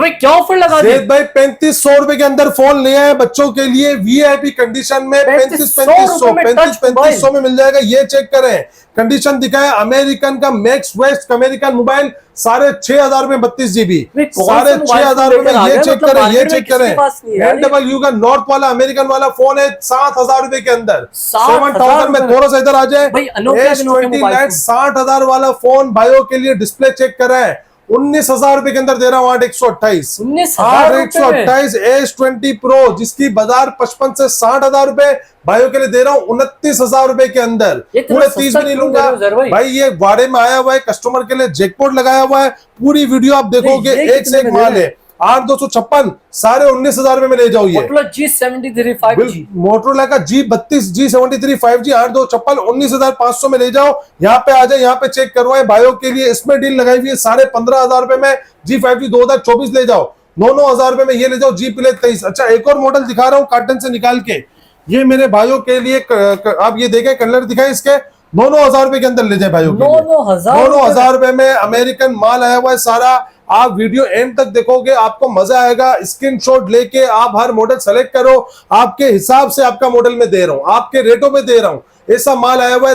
भाई क्या ऑफर लगा दिया भाई 3500 के अंदर फोन ले आए बच्चों के लिए वीआईपी कंडीशन में 3500 में मिल जाएगा। ये चेक करें, कंडीशन दिखाए अमेरिकन का मैक्स वेस्ट अमेरिकन मोबाइल 6500 में 32 GB 6500 में। ये चेक करें, ये चेक करें, NW का नॉर्थ वाला अमेरिकन वाला फोन है 7000 रुपए के अंदर, 7000 में। थोड़ा सा इधर आ जाए, S20 Lite 60,000 वाला फोन भाइयों के लिए डिस्प्ले चेक करें 19,000 रुपए के अंदर दे रहा हूँ 8/128 8/128 S20 Pro जिसकी बाजार 55 से 60,000 रुपए भाइयों के लिए दे रहा हूँ 29,000 रुपए के अंदर। पूरे 30 भी नहीं लूंगा भाई, ये वाड़े में आया हुआ है, कस्टमर के लिए जैकपॉट लगाया हुआ है। पूरी वीडियो आप देखोगे एक से एक माल है। 8256 सारे 19,000 रुपए में ले जाओ। ये G73 5G मोटरोला का G32 G73 5G 8256 19,500 में ले जाओ। यहाँ पे आ जाए, यहाँ पे चेक करवाए भाइयों के लिए। इसमें डील लगाई हुई है 15,500 रुपए में G5G 2024 ले जाओ, 9,000 रुपए में ये ले जाओ G Play 23। अच्छा एक और मॉडल दिखा रहा हूँ कार्टन से निकाल के, ये मेरे भाइयों के लिए आप ये देखें, कलर दिखाए इसके 9,000 रुपए के अंदर ले जाए भाइयों के लिए। 9,000 रुपए में अमेरिकन माल आया हुआ है सारा। आप वीडियो एंड तक देखोगे, आपको मजा आएगा। स्क्रीनशॉट लेके आप हर मॉडल सेलेक्ट करो, आपके हिसाब से आपका मॉडल में दे रहा हूं, आपके रेटों में दे रहा हूं। ऐसा माल आया हुआ है।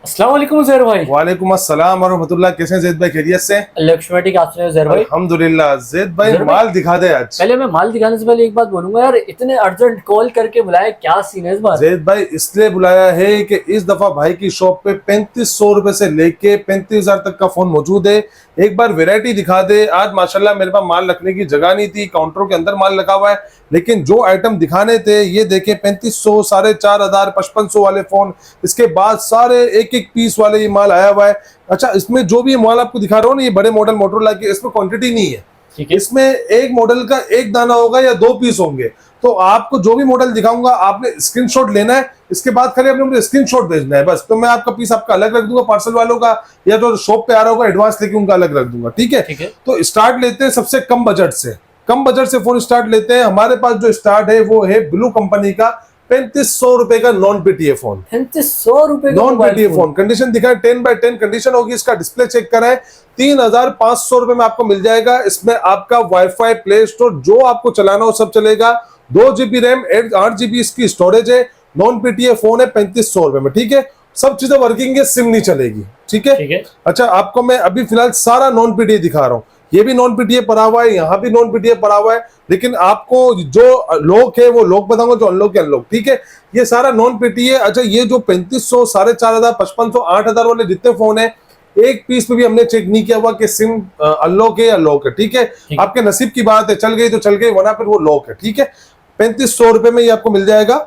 अस्सलाम वालेकुम ज़हर भाई। वालेकुम अस्सलाम व रहमतुल्लाह। कैसे हैं ज़ैद भाई, खैरियत से? लक्ष्मणिक आप सुने ज़हर भाई? अल्हम्दुलिल्लाह। ज़ैद भाई माल दिखा दे आज। पहले मैं माल दिखाने से पहले एक बात बोलूंगा यार, इतने अर्जेंट कॉल करके बुलाया, क्या सीन है इस बार? ज़ैद भाई इसलिए बुलाया है कि इस दफा भाई की शॉप पे 3500 रुपए से लेके 35,000 तक का फोन मौजूद है। एक बार वैरायटी दिखा दे। आज माशाल्लाह मेरे पास माल रखने की जगह नहीं थी, काउंटरों के अंदर माल लगा हुआ है, लेकिन जो आइटम दिखाने थे ये देखे 3500 4,500 5500 वाले फोन, इसके बाद सारे एक एक पीस वाले ये माल आया हुआ है। अच्छा इसमें जो भी माल आपको दिखा रहा हूँ ना, ये बड़े मॉडल मोटरोला के, इसमें क्वांटिटी नहीं है, इसमें एक मॉडल का एक दाना होगा या 2 पीस होंगे। तो आपको जो भी मॉडल दिखाऊंगा आपने स्क्रीनशॉट लेना है, इसके बाद खाली आपने मुझे स्क्रीनशॉट भेजना है बस। तो मैं आपका पीस आपका अलग रख दूंगा, पार्सल वालों का या जो शॉप पे आ रहा होगा एडवांस लेके उनका अलग रख दूंगा। ठीक है? तो स्टार्ट लेते हैं सबसे कम बजट से, कम बजट से फोन स्टार्ट लेते हैं। हमारे पास जो स्टार्ट है वो है ब्लू कंपनी का 3500 रुपए का नॉन पीटीए फोन। 3500 रुपए नॉन पीटीए फोन, कंडीशन दिखाए 10/10 कंडीशन होगी। इसका डिस्प्ले चेक कराएं, 3,500 रुपए में आपको मिल जाएगा। इसमें आपका वाईफाई, प्ले स्टोर, जो आपको चलाना हो सब चलेगा। 2 GB रैम, 8 GB इसकी स्टोरेज है। नॉन पीटीए फोन है 3500 रुपए में। ठीक है, सब चीजें वर्किंग है, सिम नहीं चलेगी। ठीक है? अच्छा आपको मैं अभी फिलहाल सारा नॉन पीटीए दिखा रहा हूँ। ये भी नॉन पीटीए पड़ा हुआ है, यहाँ भी नॉन पीटीए पड़ा हुआ है, लेकिन आपको जो लॉक है वो लॉक बताऊंगा, जो अनलॉक है अनलॉक। ठीक है, ये सारा नॉन पीटीए। अच्छा ये जो 3500 4,500 5500 8,000 वाले जितने फोन है, एक पीस पे भी हमने चेक नहीं किया हुआ कि सिम अनलॉक है या लॉक है। ठीक है, आपके नसीब की बात है, चल गई तो चल गई, वरना फिर वो लॉक है। ठीक है, 3500 रुपए में ये आपको मिल जाएगा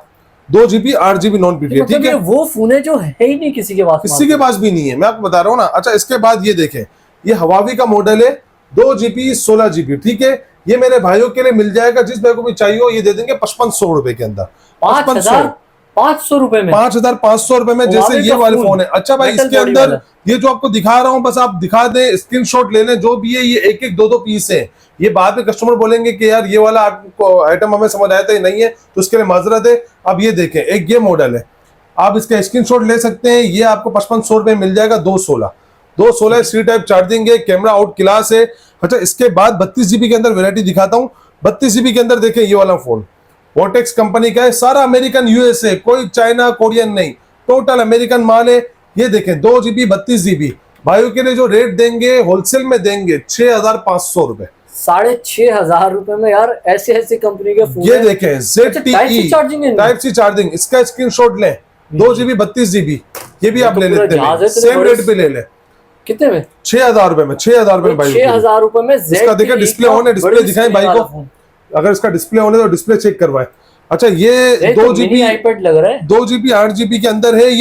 2 GB 8 GB नॉन पीटीए। ठीक है, वो फोन है जो है ही नहीं किसी के पास, किसी के पास भी नहीं है, मैं आपको बता रहा हूँ ना। अच्छा इसके बाद ये देखें, ये हवावी का मॉडल है 2 GB 16 GB। ठीक है, ये मेरे भाइयों के लिए मिल जाएगा, जिस भाई को भी चाहिए हो ये दे देंगे 5500 रुपए के अंदर। 5,500 रुपए में, 5,500 रुपए में, जैसे ये वाले फोन है। अच्छा भाई इसके अंदर ये जो आपको दिखा रहा हूँ बस आप दिखा दें, स्क्रीनशॉट ले लें, जो भी है ये एक एक 2 पीस है। ये बाद में कस्टमर बोलेंगे कि यार ये वाला आपको आइटम हमें समझ आया था, ये नहीं है, तो उसके लिए माजरत है। अब ये देखें, एक ये मॉडल है, आप इसका स्क्रीनशॉट ले सकते हैं। ये आपको 5500 रुपए मिल जाएगा। 216 सी टाइप चार्जिंग है, कैमरा आउट क्लास है। अच्छा इसके बाद 32 GB के अंदर वैरायटी दिखाता हूँ। 32 GB के अंदर देखें, ये वाला फोन वोटेक्स कंपनी का है, सारा अमेरिकन USA, कोई चाइना कोरियन नहीं, टोटल अमेरिकन माल है। ये देखें 2 GB 32 GB भाइयों के लिए जो रेट देंगे होलसेल में देंगे 6,500 रुपए, 6,500 रुपए में यार। ऐसे कंपनी के फोन ये देखें ZTE टाइप सी चार्जिंग, इसका स्क्रीनशॉट लें। 2 GB 32 GB ये भी आप ले लेते हैं, सेम रेट पे ले लें। कितने में? 6,000 रुपए में, 6,000 रुपए में 6,000 रुपए में। इसका देखिए डिस्प्ले ऑन है, डिस्प्ले दिखाएं भाई को, अगर इसका डिस्प्ले ऑन है तो डिस्प्ले चेक करवाए। अच्छा ये 2 GB आईपैड लग रहा है, 2 GB 8 GB के अंदर है।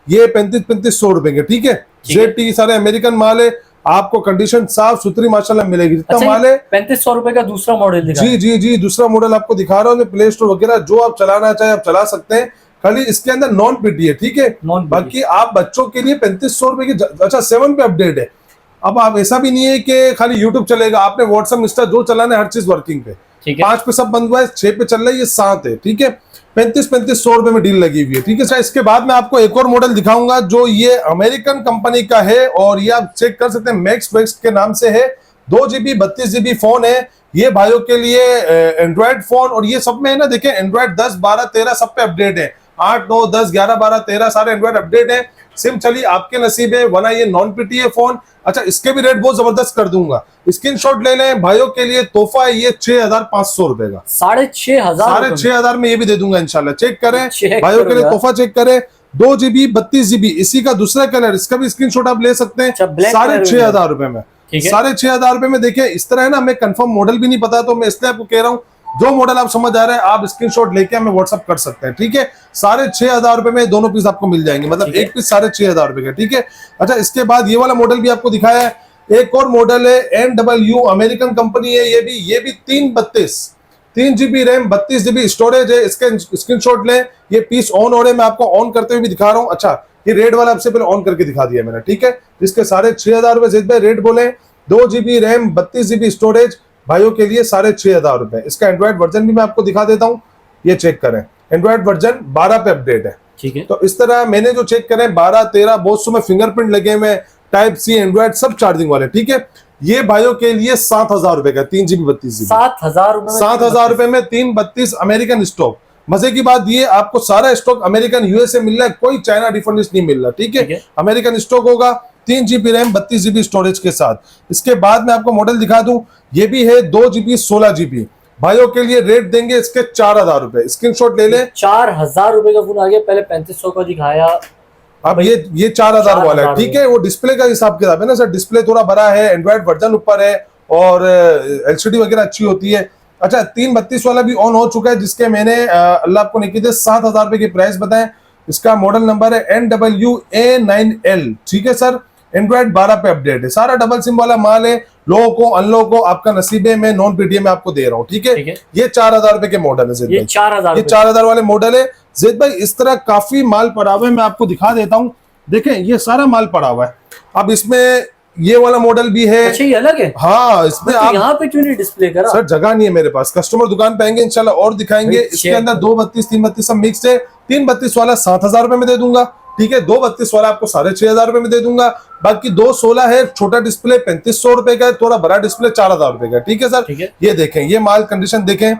ये 3500 रुपए के। ठीक है, ZTE सारे अमेरिकन माल है, आपको कंडीशन साफ सुथरी माशाल्लाह मिलेगी। जितना माल है 3500 रुपए का दूसरा मॉडल जी दूसरा मॉडल आपको दिखा रहा हूँ। प्ले स्टोर वगैरह जो आप चलाना चाहे आप चला सकते हैं, खाली इसके अंदर नॉन पीटीए। ठीक है, बाकी आप बच्चों के लिए 3500 रुपए की। अच्छा 7 पे अपडेट है। अब आप ऐसा भी नहीं है कि खाली यूट्यूब चलेगा, आपने व्हाट्सएप इंस्टा जो चलाना है हर चीज वर्किंग पे। 5 पे सब बंद हुआ है, 6 पे चल रहा है, ये 7 है। ठीक है, 3500 रुपए में डील लगी हुई है। ठीक है, इसके बाद मैं आपको एक और मॉडल दिखाऊंगा जो ये अमेरिकन कंपनी का है, और ये आप चेक कर सकते हैं, मैक्स वेस्ट के नाम से है। 2 GB 32 GB फोन है ये भाइयों के लिए। एंड्रॉइड फोन और ये सब में है ना, देखिए एंड्रॉइड 10 12 13 सब पे अपडेट है। 8 9 10 11 12 13 सारे एंड्रॉइड अपडेट है। सिम चली आपके नसीब है, वरना ये नॉन पीटीए फोन। अच्छा, इसके भी रेट बहुत जबरदस्त कर दूंगा, स्क्रीनशॉट ले लें भाइयों के लिए तोहफा है ये 6500 रुपए का। 6500 6500 में ये भी दे दूंगा इंशाल्लाह। चेक करें चेक भाइयों के लिए करो तोहफा, चेक करें। 2 GB 32 GB इसी का दूसरा कलर, इसका भी स्क्रीनशॉट आप ले सकते हैं। अच्छा, black कलर में 6500 रुपए में, ठीक है। 6500 रुपए में। देखिए इस तरह है ना, हमें कंफर्म मॉडल भी नहीं पता, तो मैं इसलिए आपको कह रहा हूँ जो मॉडल आप समझ आ रहे हैं आप स्क्रीनशॉट लेके हमें व्हाट्सअप कर सकते हैं, ठीक है। 6500 रुपए में दोनों पीस आपको मिल जाएंगे, मतलब ठीक है। एक पीस 6500 रुपए का, ठीक है। अच्छा, इसके बाद ये वाला मॉडल भी आपको दिखाया है। एक और मॉडल है NW, अमेरिकन कंपनी है ये भी 3GB रैम 32GB स्टोरेज है। इसके स्क्रीनशॉट लें। ये पीस ऑन हो रहे हैं, मैं आपको ऑन करते हुए भी दिखा रहा हूँ। अच्छा, ये रेड वाला आपसे पहले ऑन करके दिखा दिया मैंने, ठीक है। जिसके 6500 रुपए जिद भाई रेट बोले। 2GB रैम 32GB स्टोरेज भाइयों के लिए 6500 रुपए। इसका एंड्रॉइड वर्जन भी मैं आपको दिखा देता हूँ, ये चेक करें। एंड्रॉइड वर्जन 12 पे अपडेट है, ठीक है। तो इस तरह मैंने जो चेक करें 12 13 बहुत सौ में फिंगरप्रिंट लगे हुए, टाइप सी एंड्रॉइड सब चार्जिंग वाले, ठीक है। ये भाइयों के लिए 7000 रुपए का 3GB 32GB। 7000 रुपए में 332 अमेरिकन स्टॉक। मजे की बात ये आपको सारा स्टॉक अमेरिकन यूएसए मिल रहा है, कोई चाइना डिफरेंस नहीं मिल रहा, ठीक है। अमेरिकन स्टॉक होगा 3GB रैम 32GB स्टोरेज के साथ। इसके बाद मैं आपको मॉडल दिखा दूं, ये भी है 2GB 16GB भाइयों के लिए। रेट देंगे इसके 4000 रुपए, स्क्रीनशॉट ले ले। 4000 रुपए का फोन आ गया, पहले 3500 का दिखाया, अब ये 4000 वाला है, ठीक है। वो डिस्प्ले का हिसाब किताब है ना सर, डिस्प्ले थोड़ा बड़ा है, एंड्रॉइड वर्जन ऊपर है और एलसीडी वगैरह अच्छी होती है। अच्छा, 332 वाला भी ऑन हो चुका है, जिसके मैंने अल्लाह आपको नहीं कीजिए 7000 रुपए की प्राइस बताएं। इसका मॉडल नंबर है NWA9L, ठीक है सर। एंड्रॉइड 12 पे अपडेट है, सारा डबल सिम वाला माल है। लोगों को अनलोगों को आपका नसीबे में नॉन पीटीएम में आपको दे रहा हूँ, ठीक है। ये 4000 रुपए के मॉडल है जिद भाई, ये 4000 वाले मॉडल है जिद भाई। इस तरह काफी माल पड़ा हुआ है, मैं आपको दिखा देता हूँ। देखें ये सारा माल पड़ा हुआ है। अब इसमें ये वाला मॉडल भी है। अच्छा, ये अलग है। हाँ, इसमें तो आप यहाँ पे क्यों नहीं डिस्प्ले करा? सर जगह नहीं है मेरे पास, कस्टमर दुकान पे आएंगे इंशाल्लाह और दिखाएंगे। इसके अंदर 232 332 सब मिक्स है। 332 वाला 7000 रुपए में दे दूंगा, ठीक है। 232 वाला आपको 6500 रुपए में दे दूंगा। बाकी 216 है, छोटा डिस्प्ले 3500 रुपए का है, थोड़ा बड़ा डिस्प्ले 4000 रुपए का, ठीक है सर। ये देखें, ये माल कंडीशन देखें,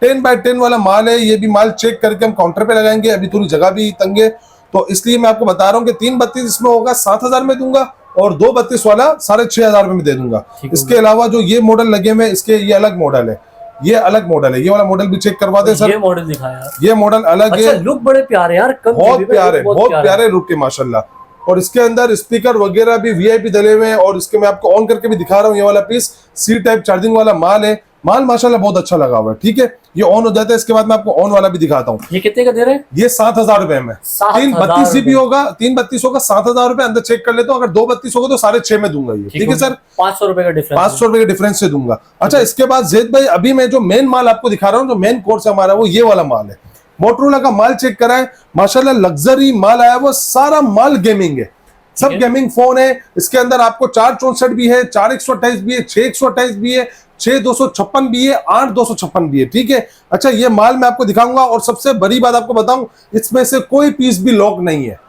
10x10 वाला माल है। ये भी माल चेक करके हम काउंटर पे लगाएंगे, अभी थोड़ी जगह भी तंग है, तो इसलिए मैं आपको बता रहा हूँ कि 332 इसमें होगा 7000 में दूंगा और 232 वाला 6500 रुपए में दे दूंगा। इसके अलावा जो ये मॉडल लगे हुए इसके, ये अलग मॉडल है, ये अलग मॉडल है। ये वाला मॉडल भी चेक करवा दें सर। ये मॉडल दिखाया, ये मॉडल अलग है। लुक बड़े प्यारे यार, बहुत प्यारे, बहुत प्यारे लुक है माशाल्लाह। और इसके अंदर स्पीकर वगैरह भी वीआईपी डले हुए हैं। और इसके मैं आपको ऑन करके भी दिखा रहा हूँ, ये वाला पीस सी टाइप चार्जिंग वाला माल है। माल माशाल्लाह बहुत अच्छा लगा हुआ है, ठीक है। ये ऑन हो जाता है, इसके बाद मैं आपको ऑन वाला भी दिखाता हूँ। ये कितने का दे रहे हैं? ये 7000 रुपए में 332 जीबी होगा, 332 होगा 7000 रुपए। अंदर चेक कर लेता हूँ, अगर 232 होगा तो 6.5 में दूंगा ये, ठीक है सर। 500 रुपए का डिफरेंस, 500 रुपए के डिफरेंस से दूंगा। अच्छा, इसके बाद जैद भाई अभी मैं जो मेन माल आपको दिखा रहा हूँ, जो मेन कोर्स है हमारा, वो ये वाला माल है। मोटरोला का माल चेक करा है, माशाल्लाह लग्जरी माल आया, वो सारा माल गेमिंग है, सब गेमिंग फोन है। इसके अंदर आपको 464 भी है, 4128 भी है, 6128 भी है, 6256 भी है, 8256 भी है, ठीक है। अच्छा, ये माल मैं आपको दिखाऊंगा और सबसे बड़ी बात आपको बताऊं, इसमें से कोई पीस भी लॉक नहीं है,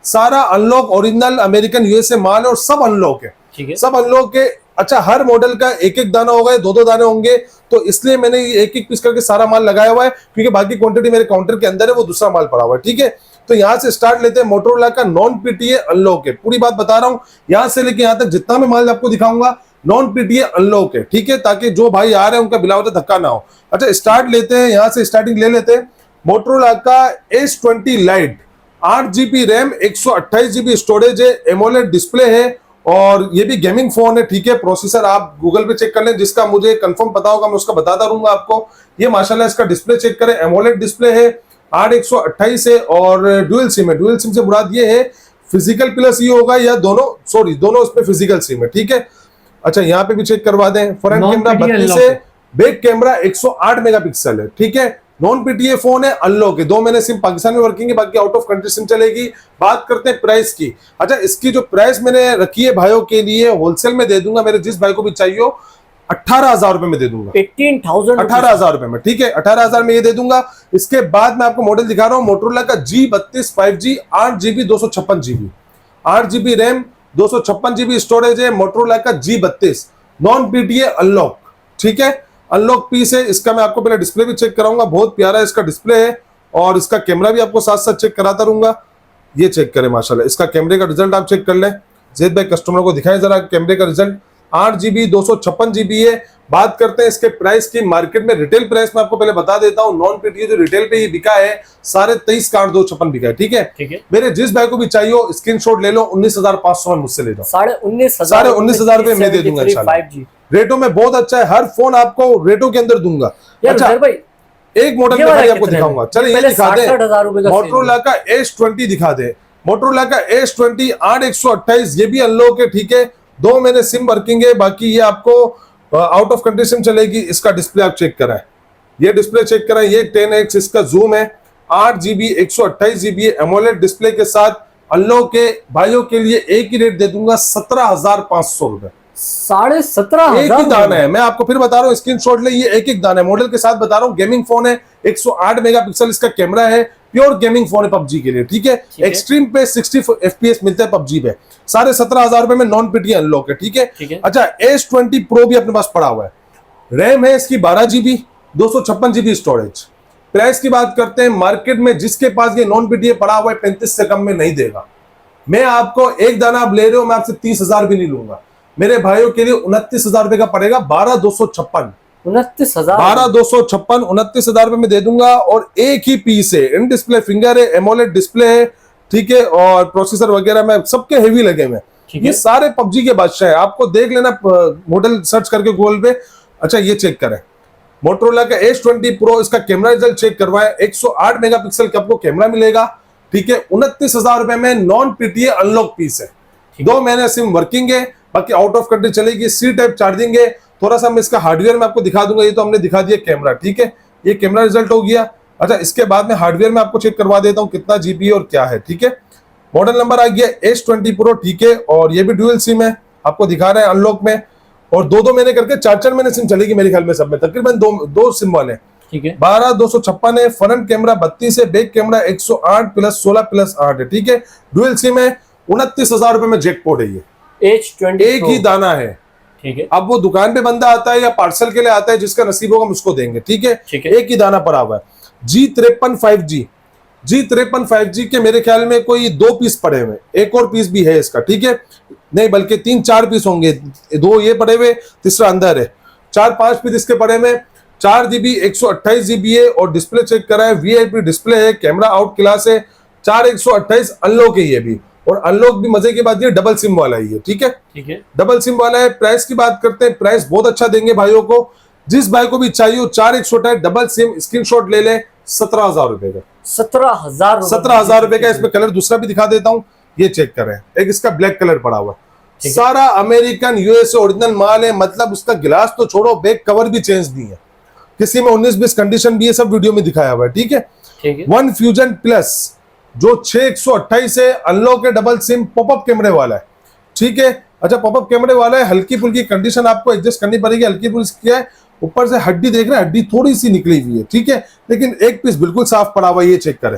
सारा अनलॉक ओरिजिनल अमेरिकन यूएसए माल है और सब अनलॉक है, ठीक है। सब अनलॉक है। अच्छा, हर मॉडल का एक एक दाना होगा, 2-2 दाने होंगे, तो इसलिए मैंने एक एक पीस करके सारा माल लगाया हुआ है, क्योंकि बाकी क्वांटिटी मेरे काउंटर के अंदर है, वो दूसरा माल पड़ा हुआ है, ठीक है। तो यहां से स्टार्ट लेते हैं। मोटरोला का नॉन पीटीए अनलॉक है, पूरी बात बता रहा हूं, यहां से लेके यहां तक जितना मैं माल आपको दिखाऊंगा नॉन पीटीए अनलॉक है, ठीक है, ताकि जो भाई आ रहे हैं उनका बिलावट धक्का ना हो। अच्छा, स्टार्ट लेते हैं, यहां से स्टार्टिंग ले लेते हैं। मोटरोला का S20 light 8GB RAM 128GB storage है, एमोलेड डिस्प्ले है और ये भी गेमिंग फोन है, ठीक है। प्रोसेसर आप गूगल पे चेक कर लें, जिसका मुझे कंफर्म पता होगा मैं उसका बताता रहूंगा आपको। ये माशाल्लाह इसका डिस्प्ले चेक करें, एमोलेड डिस्प्ले है, 8128 है और डुअल सिम है। डुअल सिम से मुराद ये है फिजिकल प्लस ये होगा या दोनों, सॉरी दोनों इसमें फिजिकल सिम है, ठीक है। अच्छा, यहाँ पे भी चेक करवा दें। फ्रंट कैमरा 32 है, बैक कैमरा 108 मेगापिक्सल है, ठीक है। नॉन पीटीए फोन है, अनलॉक है। 2 महीने सिम पाकिस्तान में वर्किंग है, बाकी आउट ऑफ कंट्री सिम चलेगी। बात करते हैं प्राइस की। अच्छा, इसकी जो प्राइस मैंने रखी है भाइयों के लिए, होलसेल में दे दूंगा, मेरे जिस भाई को भी चाहिए हो 18,000 रुपए में दे दूंगा। 18,000 रुपए में, ठीक है, 18,000 में ये दे दूंगा। इसके बाद मैं आपको मॉडल दिखा रहा हूँ, मोटरोला का G32 5G 8GB 256GB 8GB RAM 256GB storage है। मोटरोला का G32 नॉन पीटीए अनलॉक, ठीक है, अनलॉक पीस है। इसका मैं आपको पहले डिस्प्ले भी चेक कराऊंगा, बहुत प्यारा इसका डिस्प्ले है, और इसका कैमरा भी आपको साथ साथ चेक कराता रहूंगा। ये चेक करें माशाल्लाह, इसका कैमरे का रिजल्ट आप चेक कर लें। जैद भाई कस्टमर को दिखाएं जरा कैमरे का रिजल्ट। 8GB 256GB है। बात करते हैं इसके प्राइस की। मार्केट में रिटेल प्राइस में आपको पहले बता देता हूँ, नॉन पीटीए जो रिटेल पे ये बिका है 23.5 का 256 बिका है, ठीक है। ठीक है, मेरे जिस भाई को भी चाहिए हो स्क्रीनशॉट ले लो, 19,500 में मुझसे ले लो, 19,500 रुपए मैं दे दूंगा इंशाल्लाह। 5G। रेटों में बहुत अच्छा है, हर फोन आपको रेटों के अंदर दूंगा। यार अच्छा, जहर भाई एक मॉडल ये में वाला खाली आपको कितने दिखाऊंगा, में? चलिए ये पहले दिखा दे। 60,000 रुपए का मोटरोला का S20 दिखा दे, मोटरोला का S20 8128, ये भी अनलॉक है, ठीक है। 2 महीने सिम वर्किंग है, बाकी ये आपको आउट ऑफ कंडीशन चलेगी। इसका डिस्प्ले आप चेक कराएं, ये डिस्प्ले चेक कराएं, ये 10x इसका जूम है, 8GB 128GB एमोलेड डिस्प्ले के साथ अनलॉक के भाइयों के लिए एक ही रेट दे दूंगा, 17,500 रुपए। 17,500 एक ही दाना है, मैं आपको फिर बता रहा हूँ, स्क्रीनशॉट ले, ये एक दाना है। मॉडल के साथ बता रहा हूँ, गेमिंग फोन है, 108 मेगापिक्सल इसका कैमरा है, प्योर गेमिंग फोन है पबजी के लिए, ठीक है। एक्सट्रीम पे 60 FPS मिलता है पबजी पे, 17,500 रुपए में नॉन पीटीए अनलॉक है, ठीक है। अच्छा, S20 Pro भी अपने पास पड़ा हुआ है, रैम है इसकी 12GB, 256GB स्टोरेज। प्राइस की बात करते हैं, मार्केट में जिसके पास ये नॉन पीटीए पड़ा हुआ है 35 से कम में नहीं देगा। मैं आपको एक दाना आप ले रहे हो, मैं आपसे 30,000 भी नहीं लूंगा। मेरे भाइयों के लिए 29,000 रुपए का पड़ेगा, 12,256, 29,000, 12,256, 29,000 रुपए में दे दूंगा। और एक ही पीस है, इन डिस्प्ले फिंगर है, एमोलेड डिस्प्ले है, ठीक है, और प्रोसेसर वगैरह में सबके हेवी लगे हुए हैं। ये सारे पबजी के बादशाह है, आपको देख लेना मॉडल सर्च करके गूगल पे। अच्छा, ये चेक करें, मोटरोला का S20 Pro, इसका कैमरा रिजल्ट चेक करवाएं, 108 मेगापिक्सल का आपको कैमरा मिलेगा, ठीक है। 29,000 रुपए में नॉन पीटीए अनलॉक पीस है, 2 महीने सिम वर्किंग है, बाकी आउट ऑफ कंट्री चलेगी, C टाइप चार्जिंग है। थोड़ा सा मैं इसका हार्डवेयर में आपको दिखा दूंगा, ये तो हमने दिखा दिया कैमरा, ठीक है, ये कैमरा रिजल्ट हो गया। अच्छा, इसके बाद में हार्डवेयर में आपको चेक करवा देता हूँ कितना जीबी और क्या है, ठीक है। मॉडल नंबर आ गया S20 Pro, ठीक है, और ये भी ड्यूअल सिम है, आपको दिखा रहे हैं अनलॉक में, और 2-2 महीने करके 4-4 महीने सिम चलेगी मेरे ख्याल में, सब में तकरीबन दो सिम वाले, ठीक है। 12,256 है, फ्रंट कैमरा 32 है, बैक कैमरा 108 प्लस 16 प्लस 8 है, ठीक है। ड्यूअल सिम है, 29,000 रुपए में जैकपॉट है, ये H20 एक ही दाना है, ठीक है। अब वो दुकान पे बंदा आता है या पार्सल के लिए आता है, जिसका नसीब होगा मुझको देंगे, ठीक है। एक ही दाना पड़ा हुआ है। G53 5G, G53 5G के मेरे ख्याल में कोई 2 पीस पड़े हुए, एक और पीस भी है इसका, ठीक है, नहीं बल्कि 3-4 पीस होंगे, 2 ये पड़े हुए, तीसरा अंदर है, 4-5 पीस इसके पड़े हुए। 4GB 128GB है, और डिस्प्ले चेक करा है, VIP डिस्प्ले है, कैमरा आउट क्लास है, 4128 अनलॉक है ये भी, और अनलॉक भी मजे की बात ये डबल सिम वाला ही है, ठीक है, डबल सिम वाला है। प्राइस की बात करते हैं, प्राइस बहुत अच्छा देंगे भाइयों को, जिस भाई को भी चाहिए 4128 डबल सिम, स्क्रीनशॉट ले ले, 17,000 रुपए का, 17,000 रुपए का। इसमें कलर दूसरा भी दिखा देता हूँ, ये चेक करें, एक इसका ब्लैक कलर पड़ा हुआ, सारा अमेरिकन USA ओरिजिनल माल है, मतलब उसका गिलास तो छोड़ो, बैक कवर भी चेंज नहीं है, किसी में 19-20 कंडीशन भी है, सब वीडियो में दिखाया हुआ है, ठीक है। वन फ्यूजन प्लस जो 6128 है, अनलॉक है, डबल सिम, पॉपअप कैमरे वाला है, ठीक है। अच्छा, पॉपअप कैमरे वाला है, हल्की फुल्की कंडीशन आपको एडजस्ट करनी पड़ेगी, हल्की फुल्की क्या है, ऊपर से हड्डी देख रहे हैं, हड्डी थोड़ी सी निकली हुई है, ठीक है, लेकिन एक पीस बिल्कुल साफ पड़ा हुआ है, ये चेक करें।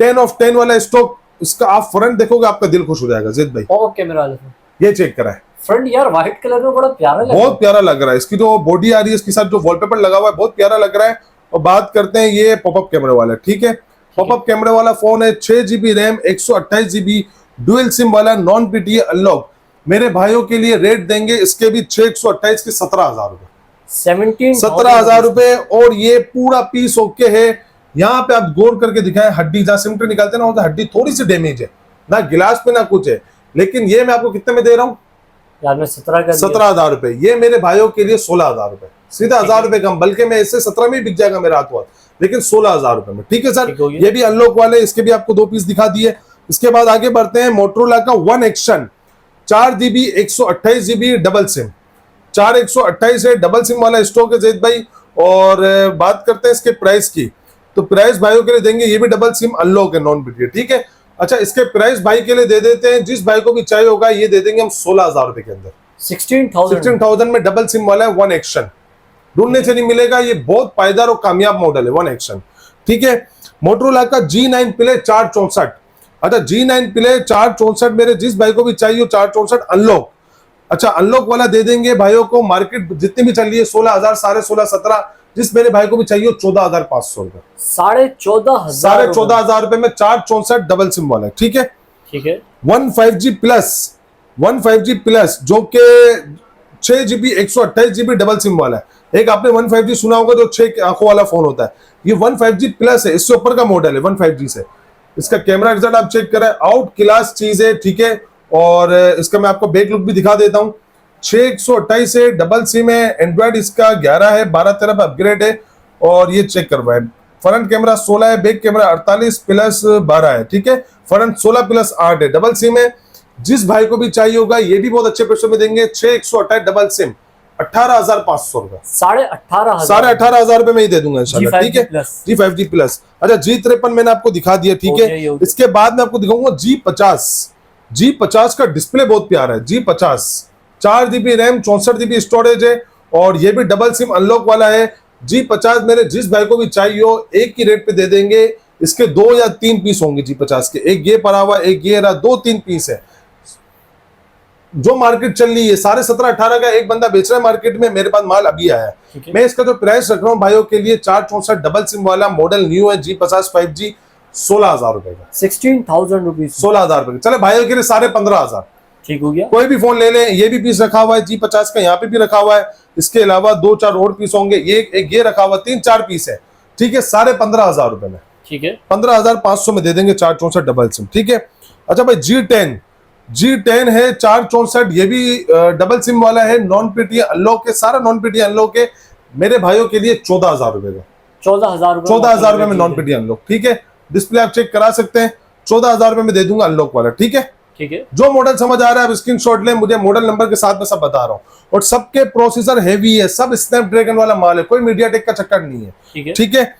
10 ऑफ 10 वाला स्टॉक, इसका आप फ्रंट देखोगे आपका दिल खुश हो जाएगा जिद भाई, पॉपअप कैमरा वाला, ये चेक कराएं। फ्रंट यार व्हाइट कलर में बड़ा प्यारा लग रहा है, बहुत प्यारा लग रहा है, इसकी जो बॉडी आ रही है, इसके साथ जो वॉलपेपर लगा हुआ है, बहुत प्यारा लग रहा है। और बात करते हैं ये पॉपअप कैमरे वाला, ठीक है, पॉपअप कैमरे वाला फोन है, 6GB RAM, 128GB dual SIM वाला, नॉन पीटीए अनलॉक। मेरे भाइयों के लिए रेट देंगे इसके भी 6/128 के 17,000 रुपए, 17,000 रुपए। और ये पूरा पीस ओके है, यहाँ पे आप गौर करके दिखाएं, हड्डी जहां सिमटे निकालते ना, हड्डी थोड़ी सी डैमेज है, ना गिलास पे ना कुछ है, लेकिन ये मैं आपको कितने में दे रहा हूँ यार, मैं 17,000 रुपए। ये मेरे भाइयों के लिए 16,000 रुपए, सीधा 1,000 रुपए कम, बल्कि मैं इससे 17 में ही बिक जाएगा मेरा हाथों हाथ, लेकिन 16,000 रुपए में, ठीक है सर। ये भी अनलॉक वाले, इसके भी आपको 2 पीस दिखा दिए। इसके बाद आगे बढ़ते हैं, मोटरोला का one action 4GB 128GB double SIM, 4128 है, डबल सिम वाला स्टॉक है जैद भाई। और बात करते हैं इसके प्राइस की, तो प्राइस भाइयों के लिए देंगे, ये भी डबल सिम अनलॉक है, नॉन पीटीए, ठीक है। अच्छा, इसके प्राइस भाई के लिए दे देते हैं, जिस भाई को भी चाहिए होगा ये दे देंगे हम 16,000 रुपए के अंदर, 16,000 में डबल सिम वाला है, वन एक्शन, ढूंढने से नहीं मिलेगा, ये बहुत पायदार और कामयाब मॉडल है, वन एक्शन, ठीक है। मोटरोला का G9 प्ले 464, अच्छा G9 प्ले 464 मेरे जिस भाई को भी चाहिए 464 अनलॉक, अच्छा अनलॉक वाला दे देंगे भाइयों को, मार्केट जितनी भी चल रही है 16,000, 16,500, 17, जिस मेरे भाई को भी चाहिए 14,500 रुपए, 14,500 रुपए में 464 डबल सिम वाला है। ठीक है, ठीक है। 15G प्लस, 15G प्लस जो कि 6GB 128GB डबल सिम वाला है। एक आपने 15G सुना होगा जो 6 आंखों वाला फोन होता है, ये 15G प्लस है, इससे ऊपर का मॉडल है 15G से। इसका कैमरा रिजल्ट आप चेक करें, आउट क्लास चीज है। ठीक है, और इसका मैं आपको बैक लुक भी दिखा देता हूँ। 6 128 है, डबल सिम है, एंड्रॉइड इसका 11 है, 12 पे अपग्रेड है। और ये चेक करवाए, फ्रंट कैमरा 16 है, बैक कैमरा 48 प्लस 12 है। ठीक है, फ्रंट 16 प्लस 8 है, डबल सिम है। जिस भाई को भी चाहिए होगा ये भी बहुत अच्छे पैसों में देंगे। 6 128 डबल सिम 18,500 रुपए, 18,500 रुपए में ही दे दूंगा इंशाल्लाह। ठीक है, G5G प्लस। अच्छा G53 मैंने आपको दिखा दिया। ठीक है, इसके बाद मैं आपको दिखाऊंगा G50। G50 का डिस्प्ले बहुत प्यारा है। G50 4GB RAM, 64GB storage है, और ये भी डबल सिम अनलॉक वाला है। G50 मेरे जिस भाई को भी चाहिए हो एक ही रेट पे दे देंगे। इसके 2 या 3 पीस होंगे G50 के, एक ये पड़ा हुआ, एक ये रहा, 2-3 पीस है। जो मार्केट चल रही है 17.5-18 का एक बंदा बेच रहा है मार्केट में, मेरे पास माल अभी आया है। मैं इसका जो प्राइस रख रहा हूँ भाइयों के लिए 464 डबल सिम वाला मॉडल न्यू है G50 5G, 16,000 रुपए का, 16,000 रुपीज, 16,000 रुपए। चले भाइयों के लिए 15,500, ठीक हो गया। कोई भी फोन ले लें। ये भी पीस रखा हुआ है G50 का, यहाँ पे भी रखा हुआ है। इसके अलावा 2-4 और पीस होंगे, ये रखा हुआ, 3-4 पीस है। ठीक है, 15,500 रुपए में, ठीक है, 15,500 में दे देंगे 464 डबल सिम। ठीक है। अच्छा भाई G10 है 464, ये भी डबल सिम वाला है, नॉन पीटी अनलॉक है, सारा नॉन पीटी अनलॉक है। मेरे भाइयों के लिए 14,000 रुपए का, 14,000 रुपए में नॉन पीटी अनलॉक। ठीक है, डिस्प्ले आप चेक करा सकते हैं, 14,000 रुपए में दे दूंगा अनलॉक वाला। ठीक है, ठीक है। जो मॉडल समझ आ रहा है आप स्क्रीनशॉट लें, मुझे मॉडल नंबर के साथ में सब बता रहा हूँ। और सबके प्रोसेसर हेवी है, सब स्नैपड्रैगन वाला माल है, कोई मीडियाटेक का चक्कर नहीं है। ठीक है,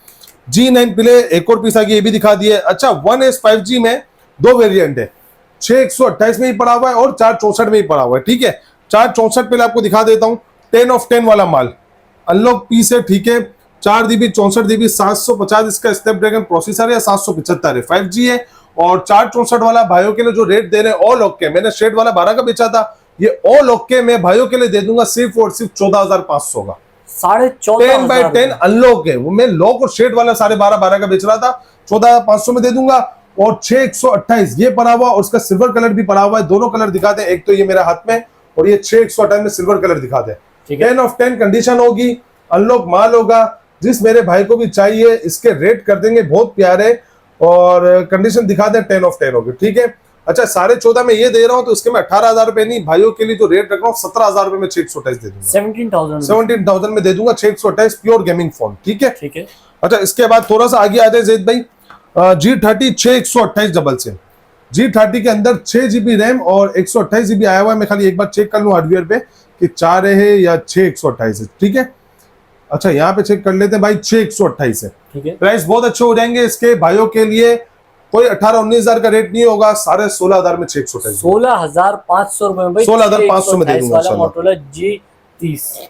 G9 प्ले एक और पीस आ गया, ये भी दिखा दिया। अच्छा 1S 5G में 2 वेरिएंट है, 6 128 में ही पड़ा हुआ है और 464 में ही पड़ा हुआ है। ठीक है, 464 पहले आपको दिखा देता हूँ, 10 of 10 वाला माल अनलॉक पीस है। ठीक है, 4GB 64GB 750 इसका स्नैपड्रैगन प्रोसेसर है, 775 है, 5G है। और 464 वाला भाइयों के लिए जो रेट दे रहे हैं ऑल ओके, मैंने शेड वाला 12 का बेचा था, ये ऑल ओके मैं भाइयों के लिए दे दूंगा सिर्फ और सिर्फ 14,500 का, 10 by 10 अनलॉक है। वो मैं लॉक और शेड वाला 12.5 का बेच रहा था, 14,500 में दे दूंगा। और 6 128 ये पड़ा हुआ और उसका सिल्वर कलर भी पड़ा हुआ है, दोनों कलर दिखाते हैं, एक तो ये मेरे हाथ में और ये 6 128 में सिल्वर कलर दिखाते हैं। 10 of 10 कंडीशन होगी, अनलॉक माल होगा। जिस मेरे भाई को भी चाहिए इसके रेट कर देंगे बहुत प्यारे, और कंडीशन दिखा दें 10 of 10 होगी। ठीक है। अच्छा 14.5 में ये दे रहा हूँ तो इसके में 18,000 रुपए नहीं, भाइयों के लिए जो रेट रख रहा हूँ 17,000 रुपए में 6 128 दे दूंगा, 17,000 में दे दूंगा 6 128 प्योर गेमिंग फोन। ठीक है, ठीक है। अच्छा इसके बाद थोड़ा सा आगे आ जाए जैद भाई, G30 6 128 डबल सिम, G30 के अंदर 6GB रैम और 128GB आया हुआ है। मैं खाली एक बार चेक कर लूँ हार्डवेयर पे कि 4 है या 6 128 है। ठीक है, अच्छा यहाँ पे चेक कर लेते हैं भाई, 6 128 है। ठीक है, प्राइस बहुत अच्छे हो जाएंगे इसके भाइयों के लिए, कोई 18-19,000 का रेट नहीं होगा, सारे 16,000 में 6 128, 16,500 रुपए, 16,500 में दे दूंगा मोटोरोला G30।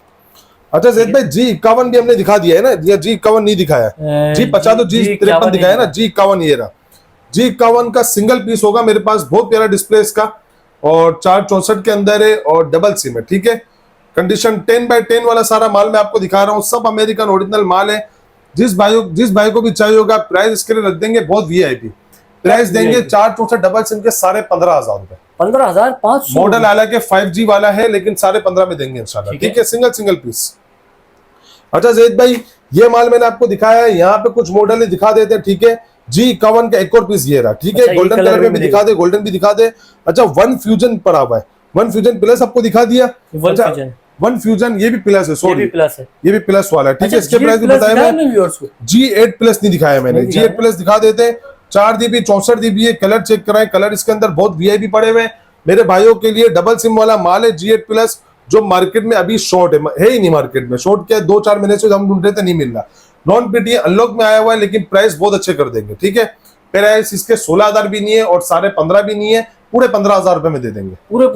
अच्छा जैद भाई G51 भी हमने दिखा दिया है ना, या G51 नहीं दिखाया, G50 तो G53 दिखाया ना, G51 ये रहा। G51 का सिंगल पीस होगा मेरे पास, बहुत प्यारा डिस्प्ले इसका, और 464 के अंदर है और डबल सिम है। ठीक है, कंडीशन 10 by 10 वाला सारा माल मैं आपको दिखा रहा हूँ, सब अमेरिकन ओरिजिनल माल है। जिस भाई को भी चाहिए होगा प्राइस इसके लिए रख देंगे बहुत वीआईपी प्राइस देंगे। 464 डबल सिम के 15,500 रुपए, 15,500। मॉडल हालांकि 5G वाला है लेकिन 15,500 में देंगे इंशाल्लाह। ठीक है, सिंगल पीस। अच्छा जैद भाई ये माल मैंने आपको दिखाया है, यहाँ पे कुछ मॉडल दिखा देते हैं। ठीक है, G51 का एक और पीस ये रहा। ठीक है, गोल्डन कलर में भी दिखा दे, गोल्डन भी दिखा दे। अच्छा वन फ्यूजन पड़ा हुआ है, वन फ्यूजन प्लस आपको दिखा दिया। वन फ्यूजन ये भी प्लस है, सॉरी ये भी प्लस वाला है। ठीक है, इसके प्राइस भी बताया मैंने, G8 प्लस नहीं दिखाया मैंने, G8 प्लस दिखा देते। 4GB 64GB है, कलर चेक कराएं, कलर इसके अंदर बहुत वीआईपी पड़े हुए हैं मेरे भाइयों के लिए। डबल सिम वाला माल है G8 प्लस, जो मार्केट में अभी शॉर्ट है ही नहीं, मार्केट में शॉर्ट क्या 2-4 महीने से हम ढूंढ रहे थे, नहीं मिल रहा। नॉन पीटी अनलॉक में आया हुआ है, लेकिन प्राइस बहुत अच्छे कर देंगे। ठीक है, प्राइस इसके 16,000 भी नहीं है और 15,500 भी नहीं है, पूरे 15,000 रुपए में दे देंगे, पूरे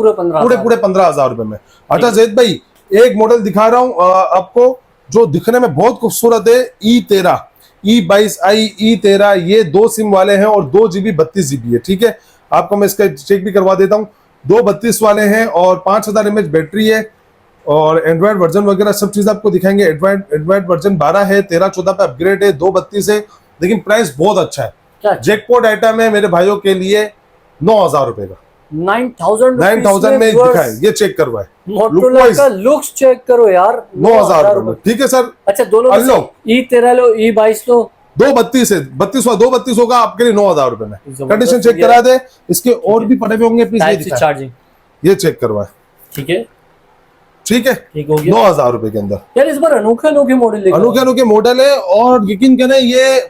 15,000 रुपए में। अच्छा जैद भाई एक मॉडल दिखा रहा हूँ आपको जो दिखने में बहुत खूबसूरत है, E13 E22i E13, ये 2 सिम वाले हैं और 2GB 32GB है। ठीक है, आपको मैं इसका चेक भी करवा देता हूँ। 232 वाले हैं और 5000 mAh बैटरी है और एंड्रॉइड वर्जन वगैरह सब चीज आपको दिखाएंगे। एंड्रॉइड वर्जन 12 है, 13-14 पे अपग्रेड है, 232 है, लेकिन प्राइस बहुत अच्छा है। क्या जैकपॉट आइटम है मेरे भाइयों के लिए 9000 रुपए का। 9000 में दिखाए, ये चेक करवाए, मोटोरोला का लुक्स चेक करो यार, 9000 रुपए। ठीक है सर। अच्छा दोनों अनलॉक E13 लो, E22 लो, 232 है, 32 होगा आपके लिए 9000 रुपए में। कंडीशन चेक करा दे, इसके और भी पड़े हुए होंगे, प्लीज ये दिखाएं, चार्जिंग ये चेक करवाए। ठीक है, ठीक है, ठीक हो गया। 9000 रुपए के अंदर यार इस बार अनोखे अनोखे मॉडल अनोखे मॉडल है और यकीन करें ये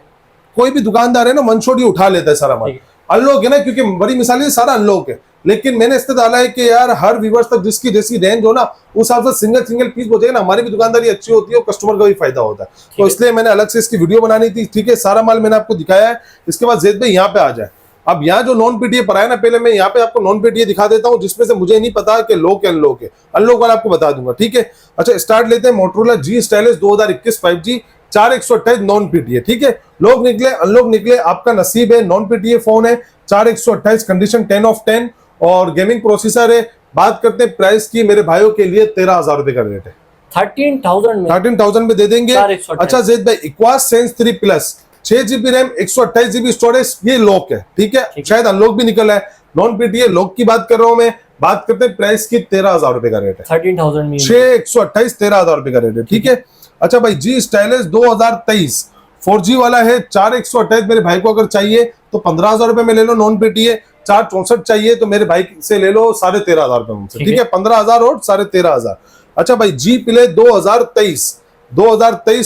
कोई भी दुकानदार है ना वन शॉट ही उठा लेता है सारा माल। अनलॉक है ना, क्योंकि बड़ी मिसाल है सारा अनलॉक है, लेकिन मैंने इससे डाला है कि यार हर व्यूअर्स तक जिसकी जैसी रेंज हो ना उस हिसाब से सिंगल पीस पहुंचेगा ना, हमारी भी दुकानदारी अच्छी होती है और कस्टमर का भी फायदा होता है। तो इसलिए मैंने अलग से इसकी वीडियो बनानी थी। ठीक है, सारा माल मैंने आपको दिखाया है। इसके बाद ज़ैद भाई यहाँ पे आ जाए। अब यहाँ जो नॉन पीटीए पर आया ना, पहले मैं यहाँ पे आपको नॉन पीटीए दिखा देता हूँ, जिसमें से मुझे नहीं पता कि लॉक है अनलॉक है। अनलॉक वाला आपको बता दूंगा। ठीक है, अच्छा स्टार्ट लेते हैं। Motorola G stylish 2021 5G 4128 non PTA. ठीक है, लॉक निकले अनलॉक निकले, आपका नसीब है। नॉन पीटीए फोन है, 4128, कंडीशन 10 ऑफ 10 और गेमिंग प्रोसेसर है। बात करते हैं प्राइस की, मेरे भाइयों के लिए 13000 रुपए का रेट है। 13,000 में दे देंगे। अच्छा ज़ैद भाई, equals sense 3 plus 6GB RAM 128GB storage, ये लॉक है। ठीक है, शायद अनलॉक भी निकला है। नॉन पीटीए लॉक की बात कर रहा हूं मैं। बात करते हैं प्राइस की, 13000 रुपए का रेट है। 13,000 में 6128 13000 रुपए का रेट है। ठीक है, अच्छा भाई जी स्टाइलिश 2023 4G वाला है, 4128 मेरे भाई को अगर चाहिए तो 15000 रुपए में ले लो। नॉन पीटीए 464 चाहिए तो मेरे भाई से ले लो 13500 रुपए मुझसे। ठीक है, 15000 और 13500। अच्छा भाई जी play 2023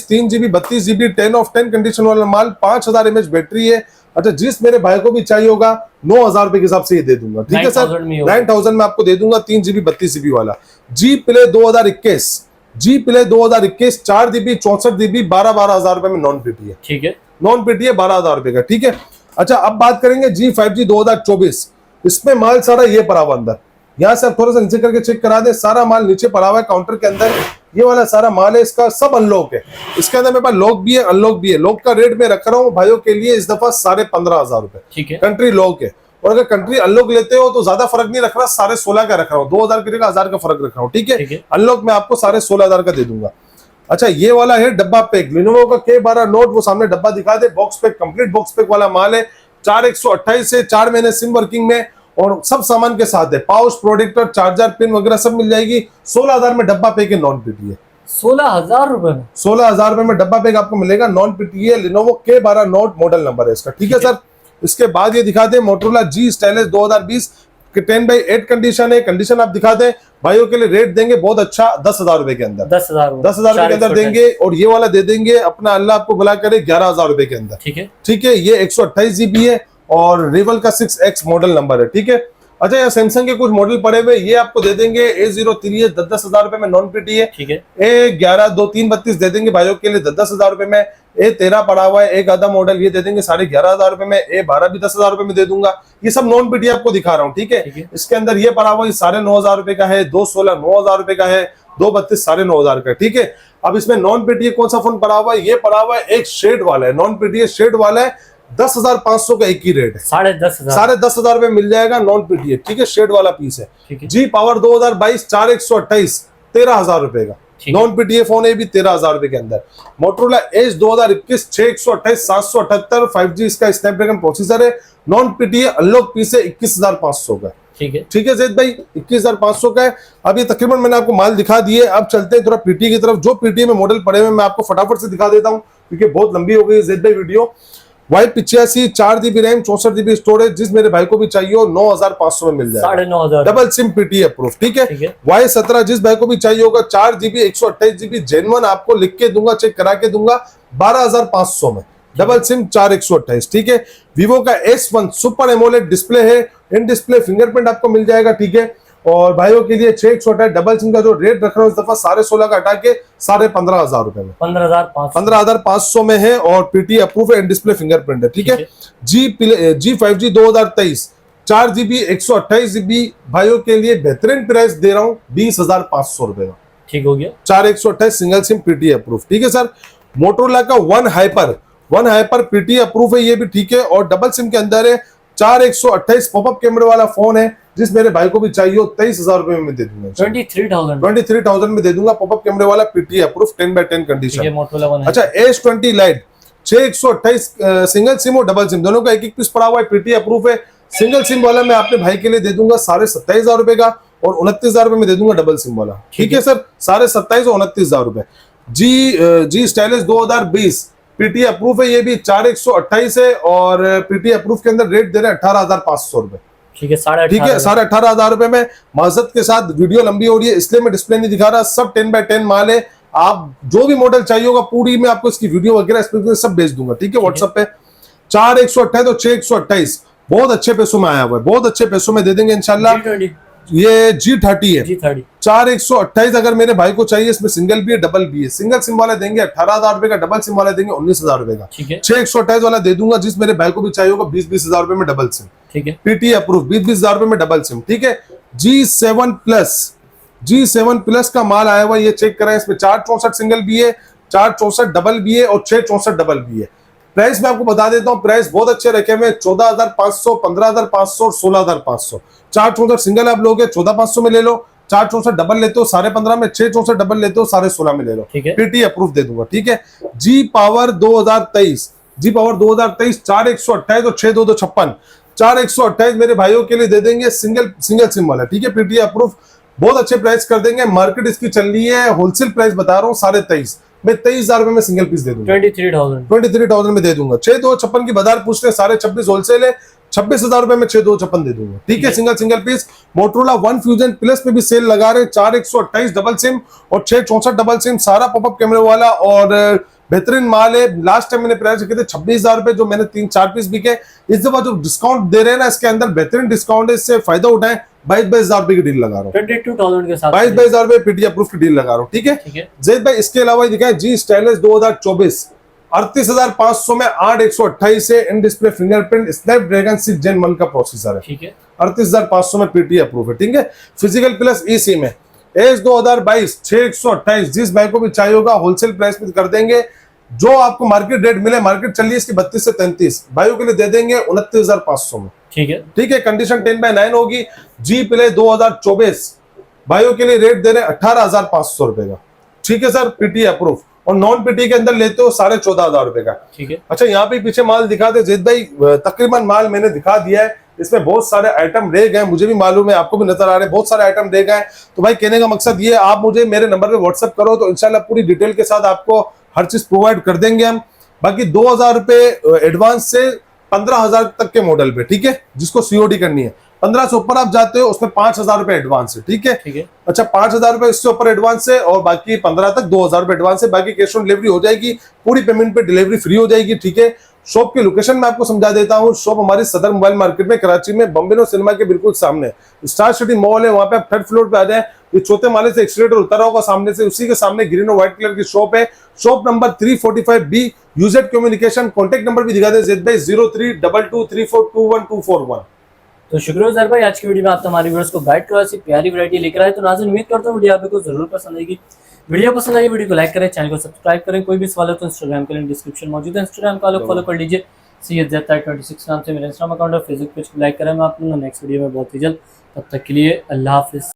3GB 32GB 10 of 10 condition वाला माल, 5000 mAh बैटरी है। अच्छा जिस मेरे भाई को भी चाहिए होगा 9000 रुपए के हिसाब से ये दे दूंगा। ठीक है सर, 9000 में आपको दे दूंगा 3GB 32GB वाला। जी प्ले 2021 4GB 64GB 12,000 रुपए में नॉन पीटीए। ठीक है, नॉन पीटीए 12,000 रुपए का। ठीक है, अच्छा अब बात करेंगे जी 5G 2024। इसमें माल सारा ये पड़ा हुआ अंदर, यहाँ से आप थोड़ा सा नीचे करके चेक करा दे, सारा माल नीचे पड़ा हुआ है काउंटर के अंदर। ये वाला सारा माल है, इसका सब अनलॉक है। इसके अंदर मेरे पास लॉक भी है अनलॉक भी है। लॉक का रेट मैं रख रहा हूँ भाइयों के लिए इस दफा 15,500 रुपए। ठीक है, कंट्री लॉक है, और अगर कंट्री अनलॉक लेते हो तो ज्यादा फर्क नहीं रख रहा, 16,500 का रख रहा हूँ, 2000 की जगह 1000 का फर्क रख रहा हूँ। ठीक है, अनलॉक में आपको 16,500 का दे दूंगा। अच्छा ये वाला है डब्बा पैक, लिनोवो का K12 नोट, वो सामने डब्बा दिखा दे, box pack complete box pack वाला माल है। 4128 से 4 महीने सिम वर्किंग में और सब सामान के साथ है। पाउच प्रोटेक्टर चार्जर पिन वगैरह सब मिल जाएगी। 16,000 में डब्बा पैक है नॉन पीटीए। 16,000 रुपए में 16,000 रुपए में डब्बा पैक आपको मिलेगा non PTA. Lenovo K12 note model number है इसका। ठीक है सर, इसके बाद ये दिखाते हैं मोटोरोला जी स्टाइलिश 2020 के 10/8 कंडीशन है। कंडीशन आप दिखाते हैं भाइयों के लिए, रेट देंगे बहुत अच्छा 10,000 रुपए के अंदर। 10,000 रुपए के अंदर देंगे, और ये वाला दे देंगे अपना अल्लाह आपको भला करे 11,000 रुपए के अंदर। ठीक है, ठीक है, ये 128GB है और रिवल का 6X मॉडल नंबर है। ठीक है, अच्छा यहाँ सैमसंग के कुछ मॉडल पड़े हुए, ये आपको दे देंगे A03 10,000 रुपए में नॉन पीटीए। ठीक है, A11 2332 दे देंगे भाइयों के लिए 10,000 रुपए में। A13 पड़ा हुआ है एक आधा मॉडल, ये दे देंगे 11,500 रुपए में। A12 भी 10,000 रुपए में दे दूंगा। ये सब नॉन पीटीए आपको दिखा रहा हूँ। ठीक है, इसके अंदर ये पड़ा हुआ 9,500 रुपए का है, 216 9,000 रुपए का है, 232 9,500 का। ठीक है, अब इसमें नॉन पीटीए कौन सा फोन पड़ा हुआ है, ये पड़ा हुआ है एक शेड वाला है, नॉन पीटीए शेड वाला है। 10,500 का एक ही रेट है, 10,500 रुपए मिल जाएगा नॉन पीटीए। ठीक है, शेड वाला पीस है। जी पावर 2022 4128 13,000 रुपए का नॉन पीटीए फोन है, भी 13,000 रुपए के अंदर। मोटोरोला एज 2021 6/128 778 5G इसका स्नैपड्रैगन प्रोसेसर है। नॉन पीटीए अनलॉक पीस है 21,500 का। ठीक है, ठीक है ज़ैद भाई, 21,500 का है। अब ये तकरीबन मैंने आपको माल दिखा दिए। अब चलते हैं थोड़ा पीटीए की तरफ। जो पीटीए में मॉडल पड़े हुए मैं आपको फटाफट से दिखा देता हूँ, क्योंकि बहुत लंबी हो गई ज़ैद भाई video. Y85 4GB RAM 64GB storage, जिस मेरे भाई को भी चाहिए हो 9,500 में मिल जाएगा। 9,500 डबल सिम पीटीए अप्रूव। ठीक है, Y17 जिस भाई को भी चाहिए होगा 4GB 128GB जेन्युइन आपको लिख के दूंगा, चेक करा के दूंगा 12,500 में डबल सिम 4128। ठीक है, Vivo का S1 सुपर एमोलेड डिस्प्ले है, इन डिस्प्ले फिंगरप्रिंट आपको मिल जाएगा। ठीक है, और भाइयों के लिए 6/1 डबल सिम का जो रेट रख रहा हूँ इस दफा 16,500 का हटा के 15,500 रुपए में 15,500 में है, और पीटी अप्रूव है, इन डिस्प्ले फिंगरप्रिंट है। ठीक है, जी 5G 2023 4GB 128GB भाइयों के लिए बेहतरीन प्राइस दे रहा हूँ 20,500 रुपए का। ठीक हो गया, 4128 सिंगल सिम पीटी अप्रूव। ठीक है सर, मोटोरोला का वन हाइपर पीटी अप्रूव है, ये भी ठीक है, और डबल सिम के अंदर है। 4128 पॉपअप कैमरे वाला फोन है, जिस मेरे भाई को भी चाहिए 23,000 रुपए में दे दूंगा। 23,000 में दे दूंगा। पॉपअप कैमरे वाला PTA approve 10x10 condition. Motorola अच्छा S20 लाइट 6128 सिंगल सिम और डबल सिम दोनों का एक पीस पड़ा हुआ है, पीटीए अप्रूव है। सिंगल सिम वाला मैं अपने भाई के लिए दे दूंगा 27,500 रुपए का और 29,000 रुपए में दे दूंगा डबल सिम वाला। ठीक है सर, 27,500 और 29,000 रुपए। जी स्टाइलिश 2020 पीटीए अप्रूव है, ये भी 4128 है और पीटीए अप्रूव के अंदर रेट दे रहे हैं 18,500 रुपए। ठीक है, 18,500 रुपए में माजत के साथ। वीडियो लंबी हो रही है इसलिए मैं डिस्प्ले नहीं दिखा रहा, सब 10x10 माल है। आप जो भी मॉडल चाहिए होगा पूरी मैं आपको इसकी वीडियो वगैरह सब भेज दूंगा। ठीक है, व्हाट्सएप पे 4128 और 6128 बहुत अच्छे पैसों में आया हुआ है, बहुत अच्छे पैसों में दे देंगे इंशाल्लाह। ये G30 है, 4128 अगर मेरे भाई को चाहिए। इसमें सिंगल भी है डबल भी है। सिंगल सिम वाले देंगे 18,000 रुपए का, डबल सिम वाले देंगे 19,000 रुपए का। 6128 वाला दे दूंगा जिस मेरे भाई को भी चाहिए होगा 20,000 रुपए में डबल सिम। ठीक है, पीटीए अप्रूव 20,000 रुपए में डबल सिम। ठीक है, G7 प्लस का माल आया हुआ, ये चेक करें। इसमें 464 सिंगल भी है, 464 डबल भी है और 664 डबल भी है। प्राइस मैं आपको बता देता हूँ, प्राइस बहुत अच्छे रखे हुए 14,500, 15,500 और 16,500। 464 सिंगल आप लोगे 14,500 में ले लो, 464 डबल लेते हो 15,500 में, 664 डबल लेते हो 16,500 में ले लो। पीटी अप्रूव दे दूंगा। ठीक है, जी पावर 2023 4128 और 6256 4128 मेरे भाइयों के लिए दे देंगे सिंगल सिम वाला। ठीक है, पीटी अप्रूव बहुत अच्छे प्राइस कर देंगे। मार्केट इसकी चल रही है, होलसेल प्राइस बता रहा हूँ 23,500 मैं 23,000 रुपए में सिंगल पीस दे दूंगा। 23,000 में दे दूंगा। 6256 की बाजार पूछ रहे 26,500 होलसेल है, 26,000 रुपए में 6256 दे दूंगा। ठीक है, single piece. Motorola one fusion plus में भी सेल लगा रहे 4128 डबल सिम और 664 डबल सिम, सारा पॉपअप कैमरे वाला और बेहतरीन माल है। लास्ट टाइम मैंने प्राइस रखे थे 26,000 रुपए, जो मैंने 3-4 पीस बिके। इस दफा जो डिस्काउंट दे रहे हैं ना, इसके अंदर बेहतरीन डिस्काउंट है, इससे फायदा उठाएं। 22,000 रुपए की डील लगा रहा हूँ, 22,000 के साथ 22,000 रुपए पीटी अप्रूव की डील लगा रहा हूँ। ठीक है जैद भाई, इसके अलावा दिखाए जी स्टाइलिश 2024 38,500 में 8128 है, in display fingerprint Snapdragon 6 Gen 1 का प्रोसेसर है। ठीक है, 38,500 में पीटी अप्रूव है। ठीक है, फिजिकल प्लस ई सिम है। एज 2022 6128 जिस भाई को भी चाहिए होगा होलसेल प्राइस में कर देंगे। जो आपको मार्केट रेट मिले, मार्केट चल रही है इसकी 32 से 33, भाइयों के लिए दे देंगे 29,500 में। ठीक है, कंडीशन 10x9 होगी। जी प्ले 2024 भाइयों के लिए रेट दे रहे हैं 18,500 रुपए का। ठीक है सर, पीटी अप्रूव और नॉन पीटी के अंदर लेते हो 14,500 रुपए का। ठीक है, अच्छा यहाँ पे पीछे माल दिखा दे जैद भाई, तकरीबन माल मैंने दिखा दिया है। इसमें बहुत सारे आइटम रह गए, मुझे भी मालूम है, आपको भी नजर आ रहे हैं, बहुत सारे आइटम रह गए। तो भाई कहने का मकसद ये, आप मुझे मेरे नंबर पे व्हाट्सएप करो तो इंशाल्लाह पूरी डिटेल के साथ आपको हर चीज प्रोवाइड कर देंगे हम। बाकी 2,000 रुपए एडवांस से 15,000 तक के मॉडल पे, ठीक है, जिसको सीओडी करनी है। 15 से ऊपर आप जाते हो उसमें 5,000 रुपए एडवांस है। ठीक है, अच्छा 5,000 रुपए इससे ऊपर एडवांस है और बाकी 15 तक 2,000 रुपए एडवांस है। बाकी कैश ऑन डिलीवरी हो जाएगी, पूरी पेमेंट पे डिलीवरी फ्री हो जाएगी। ठीक है, शॉप की लोकेशन मैं आपको समझा देता हूँ। शॉप हमारी सदर मोबाइल मार्केट में कराची में बॉम्बे सिनेमा के बिल्कुल सामने स्टार सिटी मॉल है, वहां पे आप 3rd फ्लोर पे आ जाए। ये चौथे माले से एक्सीलेटर उतरा होगा सामने से, उसी के सामने ग्रीन और व्हाइट कलर की शॉप है। Shop number 345B UZ communication. Contact number भी दिखा दे जेद भाई 0322342121। तो शुक्रिया जर भाई, आज की वीडियो में आपने हमारी व्यूअर्स को गाइड करा, ऐसी प्यारी वैरायटी लेकर आए। तो नाज़रीन उम्मीद करता हूँ वीडियो आपको जरूर पसंद आएगी। वीडियो पसंद आई वीडियो को लाइक करें, चैनल को सब्सक्राइब करें। कोई भी सवाल हो तो इंस्टाग्राम का लिंक डिस्क्रिप्शन मौजूद है, इंस्टाग्राम का फॉलो कर लीजिए। CSZ26 नाम से मेरा इंस्टाग्राम अकाउंट और फेसबुक पेज को लाइक करें। मैं आप लोगों नेक्स्ट वीडियो में बहुत ही जल्द, तब तक के लिए अल्लाह हाफिज़।